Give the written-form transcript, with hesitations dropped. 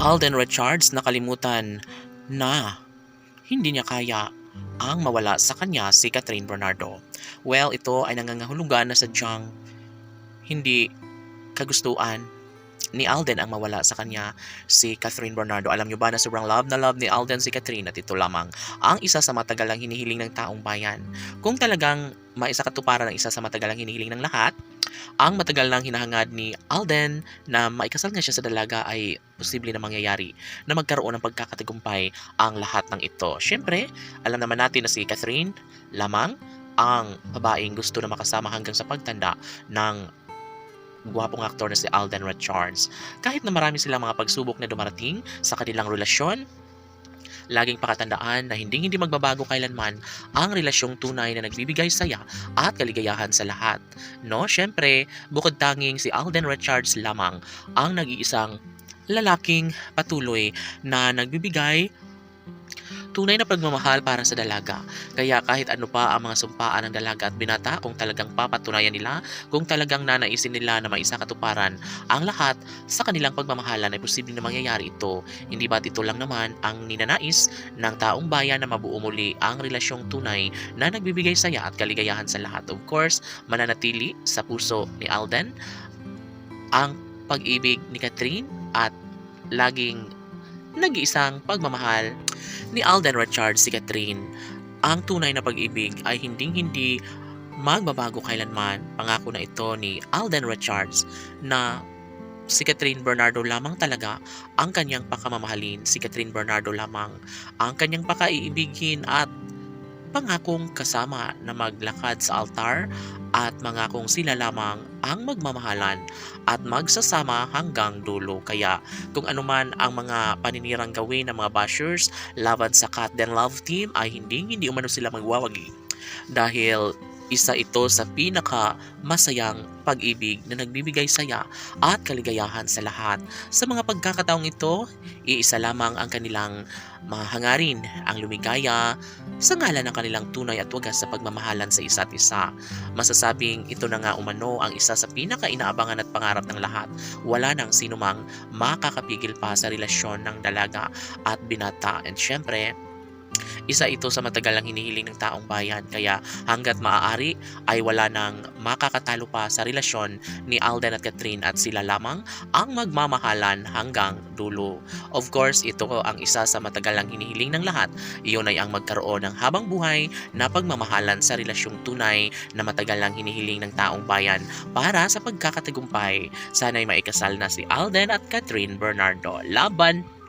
Alden Richards nakalimutan na hindi niya kaya ang mawala sa kanya si Catherine Bernardo. Well, ito ay nangangahulugan na sadyang hindi kagustuhan ni Alden ang mawala sa kanya si Catherine Bernardo. Alam nyo ba na sobrang love na love ni Alden si Catherine at ito lamang ang isa sa matagalang hinihiling ng taong bayan. Kung talagang maisakatuparan ang isa sa matagalang hinihiling ng lahat, ang matagal nang hinahangad ni Alden na maikasal nga siya sa dalaga ay posible na mangyayari na magkaroon ng pagkakatagumpay ang lahat ng ito. Siyempre, alam naman natin na si Catherine lamang ang babaeng gusto na makasama hanggang sa pagtanda ng gwapong aktor na si Alden Richards. Kahit na marami silang mga pagsubok na dumarating sa kanilang relasyon, laging pakatandaan na hindi magbabago kailanman ang relasyong tunay na nagbibigay saya at kaligayahan sa lahat. No, syempre, bukod tanging si Alden Richards lamang ang nag-iisang lalaking patuloy na nagbibigay tunay na pagmamahal para sa dalaga. Kaya kahit ano pa ang mga sumpaan ng dalaga at binata, kung talagang papatunayan nila, kung talagang nanaisin nila na maisakatuparan ang lahat sa kanilang pagmamahalan, ay posibleng na mangyayari ito. Hindi ba't ito lang naman ang ninanais ng taong bayan na mabuo muli ang relasyong tunay na nagbibigay saya at kaligayahan sa lahat. Of course, mananatili sa puso ni Alden ang pag-ibig ni Catherine at laging nag-iisang pagmamahal ni Alden Richards si Catherine. Ang tunay na pag-ibig ay hindi magbabago kailanman. Pangako na ito ni Alden Richards na si Catherine Bernardo lamang talaga ang kanyang pakamamahalin. Si Catherine Bernardo lamang ang kanyang pakaiibigin at pangakong kasama na maglakad sa altar at mangakong sila lamang ang magmamahalan at magsasama hanggang dulo. Kaya kung anuman ang mga paninirang gawin ng mga bashers laban sa Cat Den Love Team ay hindi umano sila magwawagi. Dahil isa ito sa pinaka masayang pag-ibig na nagbibigay saya at kaligayahan sa lahat. Sa mga pagkakataong ito, iisa lamang ang kanilang mahangarin, ang lumigaya sa ngalan ng kanilang tunay at wagas sa pagmamahalan sa isa't isa. Masasabing ito na nga umano ang isa sa pinaka-inaabangan at pangarap ng lahat. Wala nang sinumang makakapigil pa sa relasyon ng dalaga at binata. And syempre, isa ito sa matagalang hinihiling ng taong bayan, kaya hanggat maaari ay wala nang makakatalo pa sa relasyon ni Alden at Catherine at sila lamang ang magmamahalan hanggang dulo. Of course, ito ang isa sa matagalang hinihiling ng lahat. Iyon ay ang magkaroon ng habang buhay na pagmamahalan sa relasyong tunay na matagalang hinihiling ng taong bayan para sa pagkakatagumpay. Sana'y maikasal na si Alden at Catherine Bernardo. Laban!